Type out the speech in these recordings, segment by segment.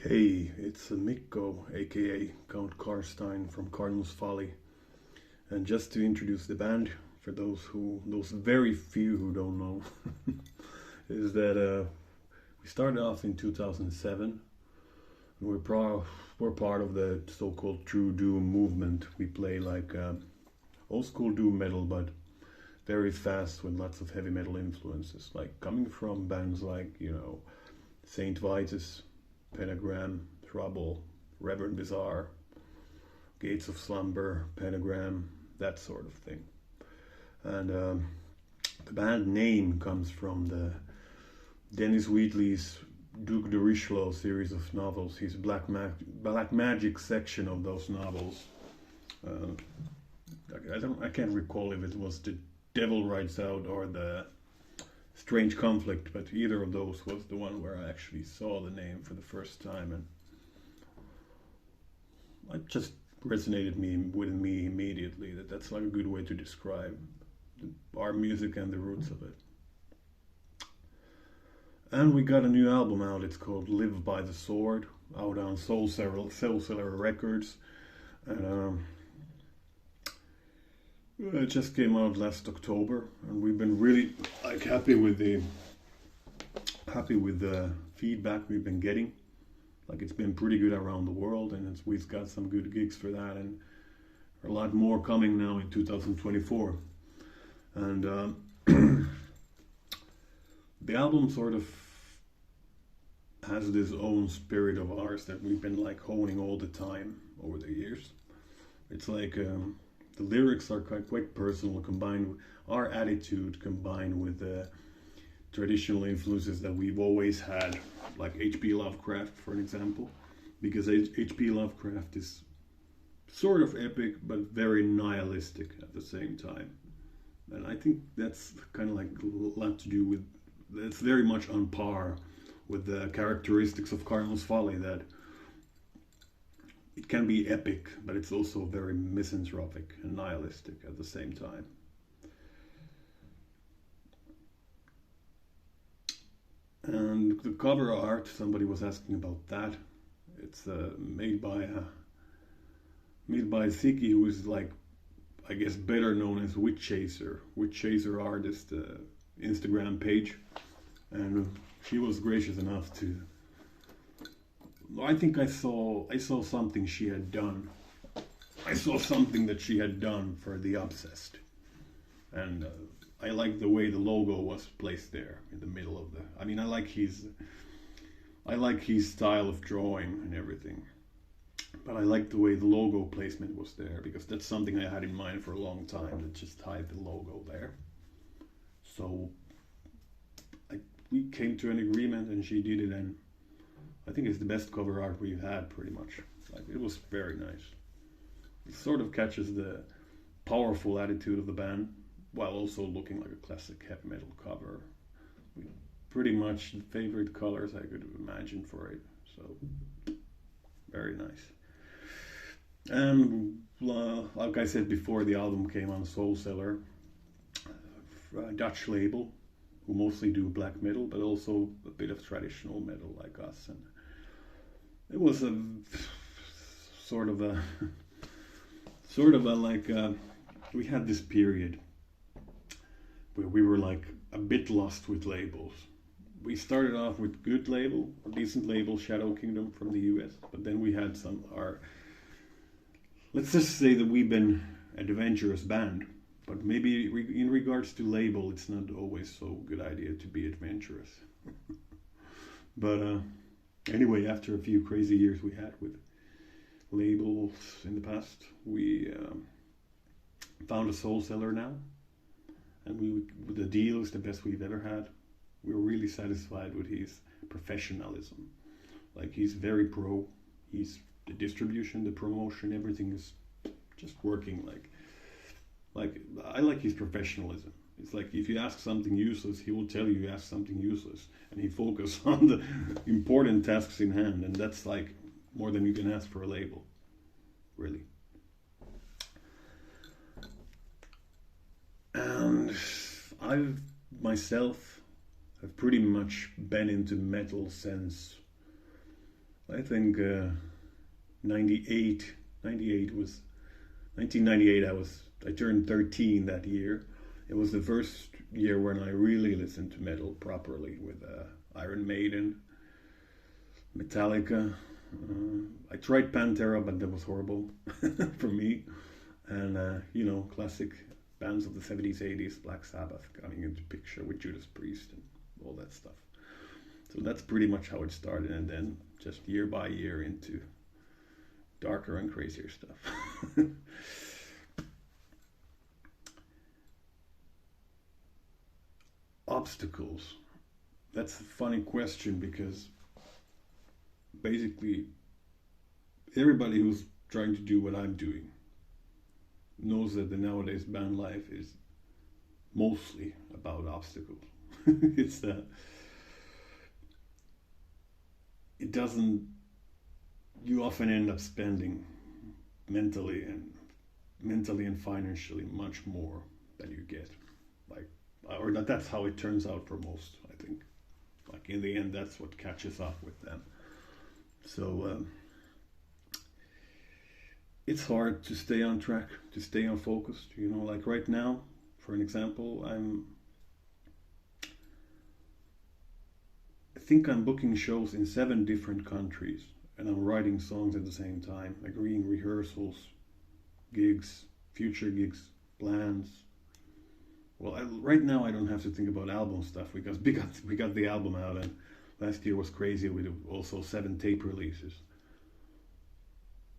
Hey, it's Mikko, aka Count Karstein from Cardinals Folly. And just to introduce the band, for those very few who don't know, is that we started off in 2007. And we're part of the so-called true doom movement. We play like old school doom metal, but very fast with lots of heavy metal influences, like coming from bands like Saint Vitus, Pentagram, Trouble, Reverend Bizarre, Gates of Slumber, Pentagram, that sort of thing. And the band name comes from the Dennis Wheatley's Duke de Richelieu series of novels. His Black Magic section of those novels. I can't recall if it was The Devil Rides Out or the Strange Conflict, but either of those was the one where I actually saw the name for the first time, and it just resonated with me immediately. That's like a good way to describe our music and the roots of it. And we got a new album out. It's called Live by the Sword, out on Soul Cellar Records, and it just came out last October, and we've been really happy with the feedback we've been getting. Like, it's been pretty good around the world, and we've got some good gigs for that, and a lot more coming now in 2024. And the album sort of has this own spirit of ours that we've been honing all the time over the years. It's like the lyrics are quite personal, combined with our attitude, combined with the traditional influences that we've always had, like H.P. Lovecraft, for an example, because H.P. Lovecraft is sort of epic, but very nihilistic at the same time. And I think that's kind of a lot to do with, it's very much on par with the characteristics of Cardinals Folly, that it can be epic, but it's also very misanthropic and nihilistic at the same time. And the cover art, somebody was asking about that. It's made by Siki, who is I guess better known as Witch Chaser artist Instagram page, and she was gracious enough to. I think I saw something she had done. I saw something that she had done for The Obsessed, and I like the way the logo was placed there in the middle of the. I mean, I like his style of drawing and everything, but I like the way the logo placement was there, because that's something I had in mind for a long time, to just hide the logo there. So we came to an agreement, and she did it, and I think it's the best cover art we've had, pretty much. It was very nice. It sort of catches the powerful attitude of the band, while also looking like a classic heavy metal cover. Pretty much the favorite colors I could imagine for it. So, very nice. And like I said before, the album came on Soul Cellar, a Dutch label, who mostly do black metal, but also a bit of traditional metal like us. And it was a sort of a we had this period where we were a bit lost with labels. We started off with good label, a decent label, Shadow Kingdom from the US, but then we had let's just say that we've been an adventurous band, but maybe in regards to label, it's not always so good idea to be adventurous. But anyway, after a few crazy years we had with labels in the past, we found a Soul Cellar now, and the deal is the best we've ever had. We're really satisfied with his professionalism. He's very pro. He's the distribution, the promotion, everything is just working I like his professionalism. It's if you ask something useless, he will tell you ask something useless, and he focuses on the important tasks in hand, and that's more than you can ask for a label, really. And I've myself have pretty much been into metal since I think 98, 98 was 1998. I turned 13 that year. It was the first year when I really listened to metal properly with Iron Maiden, Metallica. I tried Pantera, but that was horrible for me. And classic bands of the 70s, 80s, Black Sabbath coming into picture with Judas Priest and all that stuff. So that's pretty much how it started, and then just year by year into darker and crazier stuff. Obstacles. That's a funny question because basically everybody who's trying to do what I'm doing knows that the nowadays band life is mostly about obstacles. It's that it doesn't. You often end up spending mentally and financially much more than you get. Like, or that's how it turns out for most. I think. Like in the end, that's what catches up with them. So it's hard to stay on track, to stay on focused. Like right now, for an example, I think I'm booking shows in 7 different countries, and I'm writing songs at the same time, agreeing rehearsals, gigs, future gigs, plans. Well, right now I don't have to think about album stuff because we got the album out, and last year was crazy with also 7 tape releases.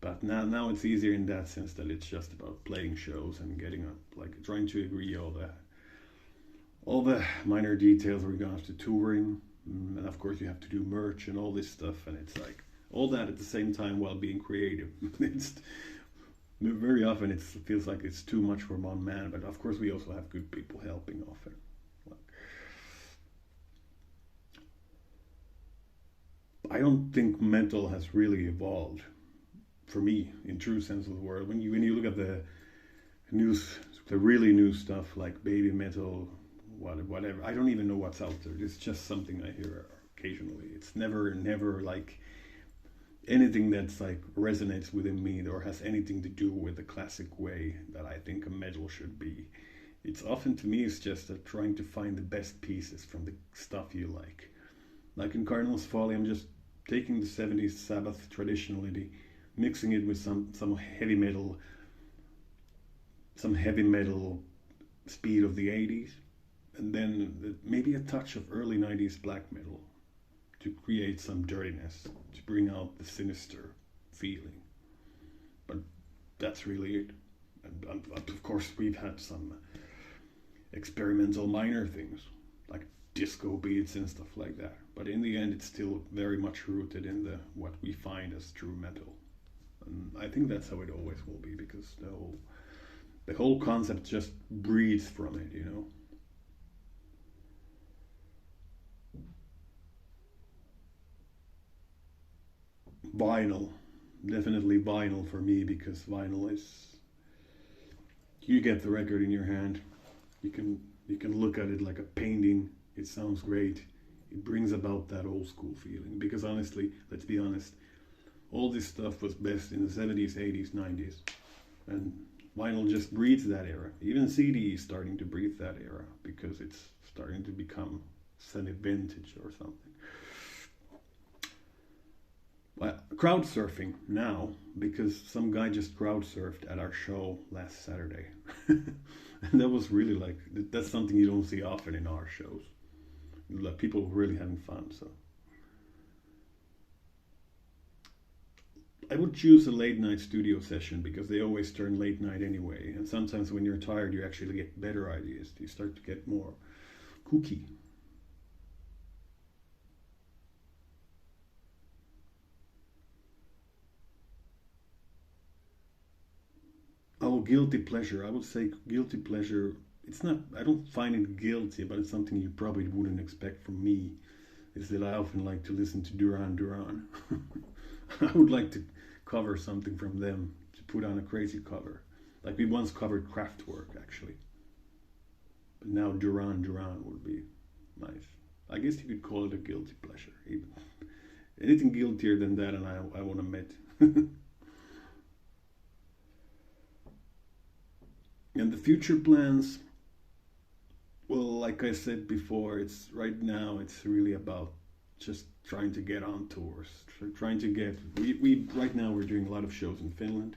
But now it's easier in that sense that it's just about playing shows and getting up, like trying to agree all the minor details regards to touring, and of course you have to do merch and all this stuff, and it's like all that at the same time while being creative. It's very often it feels like it's too much for one man, but of course we also have good people helping often. I don't think metal has really evolved for me in true sense of the word. When you look at the news, the really new stuff like baby metal, whatever, I don't even know what's out there. It's just something I hear occasionally. It's never like anything that's like resonates within me or has anything to do with the classic way that I think a metal should be. It's often to me it's just trying to find the best pieces from the stuff you like. Like in Cardinals Folly, I'm just taking the 70s Sabbath traditionality, mixing it with some heavy metal speed of the 80s, and then maybe a touch of early 90s black metal to create some dirtiness, to bring out the sinister feeling. But that's really it. And of course, we've had some experimental minor things like disco beats and stuff like that. But in the end, it's still very much rooted in what we find as true metal. And I think that's how it always will be because the whole concept just breathes from it. Vinyl, definitely vinyl for me because vinyl is you get the record in your hand, you can look at it like a painting. It sounds great. It brings about that old school feeling because honestly, let's be honest, all this stuff was best in the 70s, 80s, 90s, and vinyl just breathes that era. Even CD is starting to breathe that era because it's starting to become semi-vintage or something. Well, crowd surfing now because some guy just crowd surfed at our show last Saturday. And that was really like, that's something you don't see often in our shows. Like people really having fun. So I would choose a late night studio session because they always turn late night anyway. And sometimes when you're tired, you actually get better ideas. You start to get more kooky. Oh, guilty pleasure. I would say guilty pleasure. It's not, I don't find it guilty, but it's something you probably wouldn't expect from me. Is that I often like to listen to Duran Duran. I would like to cover something from them, to put on a crazy cover. Like we once covered Kraftwerk, actually. But now Duran Duran would be nice. I guess you could call it a guilty pleasure, even. anything guiltier than that, and I won't admit. And the future plans, well, like I said before, it's right now it's really about just trying to get on tours, trying to get. We right now we're doing a lot of shows in Finland.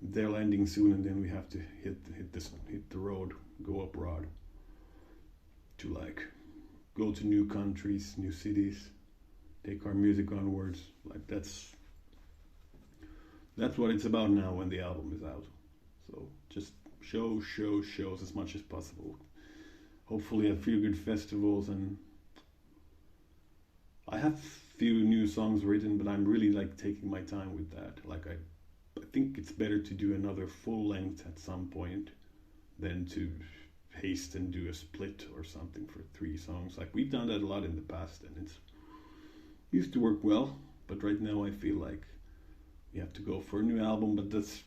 They're landing soon, and then we have to hit the road, go abroad to like go to new countries, new cities, take our music onwards. Like that's what it's about now when the album is out. So just shows as much as possible. Hopefully a few good festivals, and I have few new songs written, but I'm really like taking my time with that. Like I think it's better to do another full length at some point than to haste and do a split or something for 3 songs. Like we've done that a lot in the past, and it's used to work well. But right now I feel like we have to go for a new album, but that's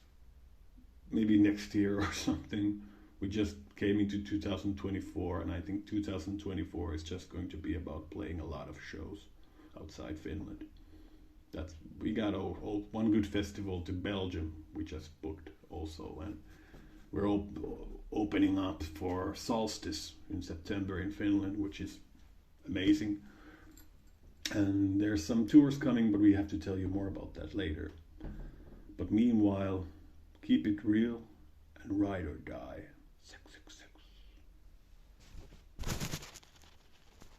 maybe next year or something. We just came into 2024, and I think 2024 is just going to be about playing a lot of shows outside Finland. That's we got one good festival to Belgium we just booked also, and we're opening up for Solstice in September in Finland, which is amazing. And there's some tours coming, but we have to tell you more about that later. But meanwhile, keep it real and ride or die.